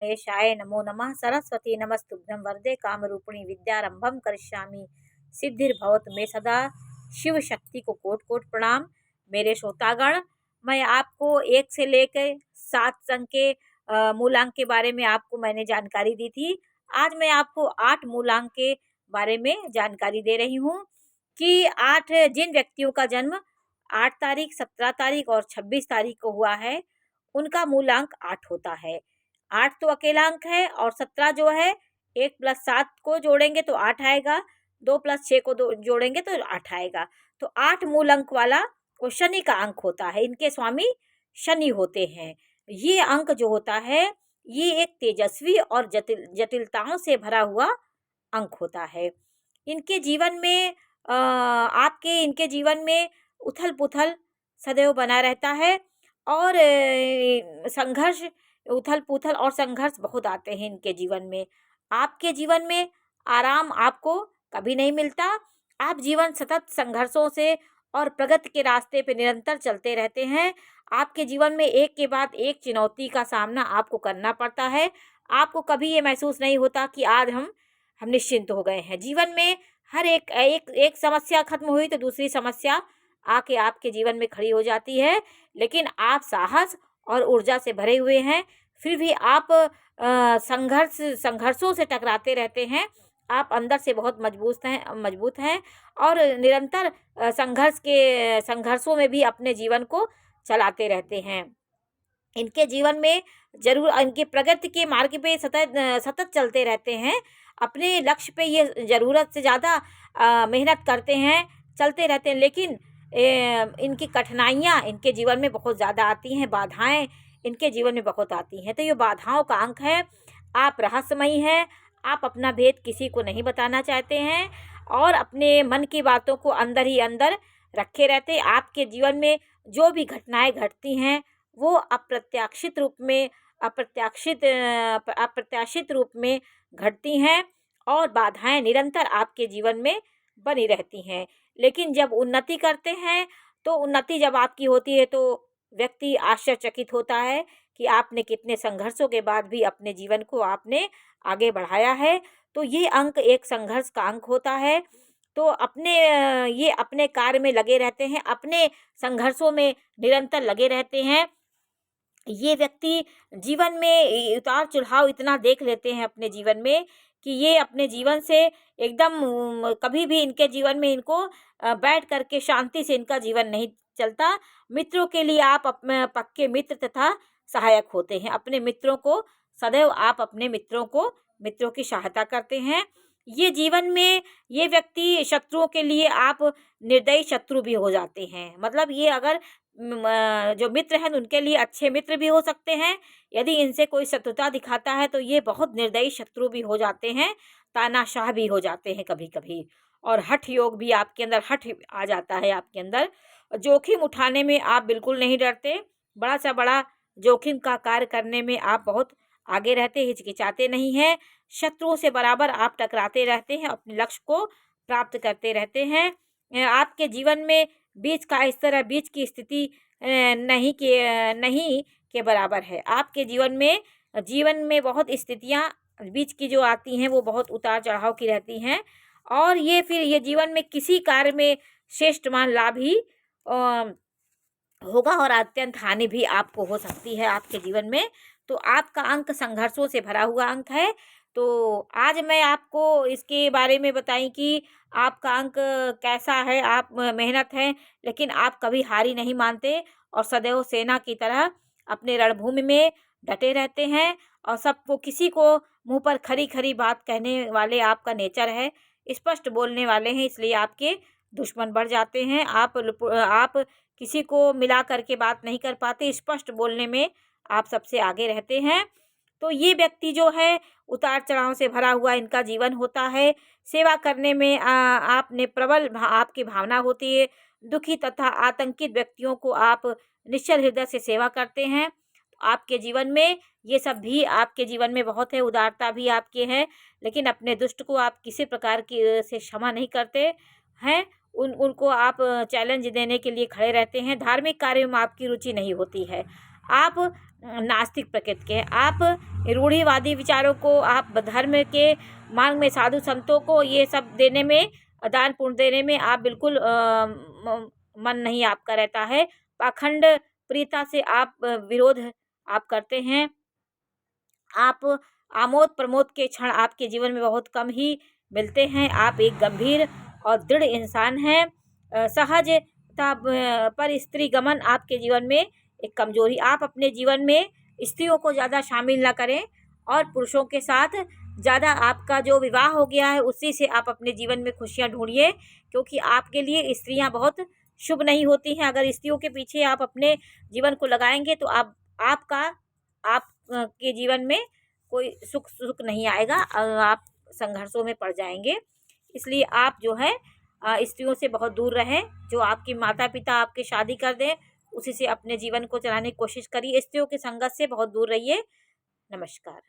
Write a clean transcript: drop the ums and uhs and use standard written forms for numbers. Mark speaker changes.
Speaker 1: गणेशाय नमो नमः। सरस्वती नमस्तुभ्यं वरदे कामरूपिणी विद्यारंभम करिष्यामि सिद्धिर्भवतु मे सदा। शिव शक्ति को कोटि कोटि प्रणाम। मेरे श्रोतागण, मैं आपको 1 से लेकर 7 अंक के मूलांक के बारे में आपको मैंने जानकारी दी थी। आज मैं आपको 8 मूलांक के बारे में जानकारी दे रही हूँ कि 8 जिन व्यक्तियों का जन्म 8 तारीख, 17 तारीख और 26 तारीख को हुआ है, उनका मूलांक 8 होता है। 8 तो अकेला अंक है और 17 जो है 1 + 7 को जोड़ेंगे तो 8 आएगा, 2 + 6 को जोड़ेंगे तो 8 आएगा। तो 8 मूल अंक वाला वो शनि का अंक होता है। इनके स्वामी शनि होते हैं। ये अंक जो होता है, ये एक तेजस्वी और जटिलताओं से भरा हुआ अंक होता है। इनके जीवन में आपके इनके जीवन में उथल पुथल सदैव बना रहता है और संघर्ष, उथल पुथल और संघर्ष बहुत आते हैं इनके जीवन में। आपके जीवन में आराम आपको कभी नहीं मिलता। आप जीवन सतत संघर्षों से और प्रगति के रास्ते पे निरंतर चलते रहते हैं। आपके जीवन में एक के बाद एक चुनौती का सामना आपको करना पड़ता है। आपको कभी ये महसूस नहीं होता कि आज हम निश्चिंत हो गए हैं। जीवन में हर एक एक एक समस्या खत्म हुई तो दूसरी समस्या आके आपके जीवन में खड़ी हो जाती है। लेकिन आप साहस और ऊर्जा से भरे हुए हैं। फिर भी आप संघर्षों से टकराते रहते हैं। आप अंदर से बहुत मजबूत हैं और निरंतर संघर्षों में भी अपने जीवन को चलाते रहते हैं। इनके जीवन में ज़रूर इनके प्रगति के मार्ग पे सतत चलते रहते हैं। अपने लक्ष्य पे ये ज़रूरत से ज़्यादा मेहनत करते हैं, चलते रहते हैं। लेकिन इनकी कठिनाइयाँ इनके जीवन में बहुत ज़्यादा आती हैं, बाधाएं इनके जीवन में बहुत आती हैं। तो ये बाधाओं का अंक है। आप रहस्यमयी हैं। आप अपना भेद किसी को नहीं बताना चाहते हैं और अपने मन की बातों को अंदर ही अंदर रखे रहते हैं। आपके जीवन में जो भी घटनाएं घटती हैं वो अप्रत्याशित रूप में घटती हैं और बाधाएं निरंतर आपके जीवन में बनी रहती हैं। लेकिन जब उन्नति करते हैं, तो उन्नति जब आपकी होती है तो व्यक्ति आश्चर्यचकित होता है कि आपने कितने संघर्षों के बाद भी अपने जीवन को आपने आगे बढ़ाया है। तो ये अंक एक संघर्ष का अंक होता है। तो ये अपने कार्य में लगे रहते हैं, अपने संघर्षों में निरंतर लगे रहते हैं। ये व्यक्ति जीवन में उतार चढ़ाव इतना देख लेते हैं अपने जीवन में कि ये अपने जीवन से एकदम कभी भी इनके जीवन में इनको बैठ करके शांति से इनका जीवन नहीं चलता। मित्रों के लिए आप अपने पक्के मित्र तथा सहायक होते हैं। अपने मित्रों को सदैव आप अपने मित्रों की सहायता करते हैं। ये जीवन में ये व्यक्ति शत्रुओं के लिए आप निर्दयी शत्रु भी हो जाते हैं। मतलब ये अगर जो मित्र हैं उनके लिए अच्छे मित्र भी हो सकते हैं। यदि इनसे कोई शत्रुता दिखाता है तो ये बहुत निर्दयी शत्रु भी हो जाते हैं, तानाशाह भी हो जाते हैं कभी कभी। और हठ योग भी आपके अंदर, हठ आ जाता है आपके अंदर। जोखिम उठाने में आप बिल्कुल नहीं डरते। बड़ा से बड़ा जोखिम का कार्य करने में आप बहुत आगे रहते, हिचकिचाते नहीं हैं। शत्रुओं से बराबर आप टकराते रहते हैं, अपने लक्ष्य को प्राप्त करते रहते हैं। आपके जीवन में बीच का स्तर है, बीच की स्थिति नहीं के बराबर है। आपके जीवन में बहुत स्थितियाँ बीच की जो आती हैं वो बहुत उतार चढ़ाव की रहती हैं और ये फिर ये जीवन में किसी कार्य में श्रेष्ठ मान लाभ ही होगा और अत्यंत हानि भी आपको हो सकती है आपके जीवन में। तो आपका अंक संघर्षों से भरा हुआ अंक है। तो आज मैं आपको इसके बारे में बताई कि आपका अंक कैसा है। आप मेहनत हैं लेकिन आप कभी हारी नहीं मानते और सदैव सेना की तरह अपने रणभूमि में डटे रहते हैं और सबको, किसी को मुंह पर खरी खरी बात कहने वाले आपका नेचर है। स्पष्ट बोलने वाले हैं, इसलिए आपके दुश्मन बढ़ जाते हैं। आप किसी को मिला करके बात नहीं कर पाते। स्पष्ट बोलने में आप सबसे आगे रहते हैं। तो ये व्यक्ति जो है उतार चढ़ाव से भरा हुआ इनका जीवन होता है। सेवा करने में आपने आपकी भावना होती है। दुखी तथा आतंकित व्यक्तियों को आप निश्चल हृदय से सेवा करते हैं। आपके जीवन में ये सब भी आपके जीवन में बहुत है। उदारता भी आपके है, लेकिन अपने दुष्ट को आप किसी प्रकार की से क्षमा नहीं करते हैं। उनको आप चैलेंज देने के लिए खड़े रहते हैं। धार्मिक कार्यों में आपकी रुचि नहीं होती है। आप नास्तिक प्रकृति के। आप रूढ़िवादी विचारों को, आप धर्म के मार्ग में साधु संतों को ये सब देने में, दान पुण्य देने में आप बिल्कुल मन नहीं आपका रहता है। पाखंड प्रियता से आप विरोध आप करते हैं। आप आमोद प्रमोद के क्षण आपके जीवन में बहुत कम ही मिलते हैं। आप एक गंभीर और दृढ़ इंसान हैं। सहजता पर स्त्री गमन आपके जीवन में एक कमजोरी। आप अपने जीवन में स्त्रियों को ज़्यादा शामिल ना करें और पुरुषों के साथ ज़्यादा, आपका जो विवाह हो गया है उसी से आप अपने जीवन में खुशियाँ ढूंढिए, क्योंकि आपके लिए स्त्रियां बहुत शुभ नहीं होती हैं। अगर स्त्रियों के पीछे आप अपने जीवन को लगाएंगे तो आप के जीवन में कोई सुख नहीं आएगा, आप संघर्षों में पड़ जाएंगे। इसलिए आप जो है स्त्रियों से बहुत दूर रहें। जो आपके माता पिता आपके शादी कर दें उसी से अपने जीवन को चलाने की कोशिश करिए। स्त्रियों की संगत से बहुत दूर रहिए। नमस्कार।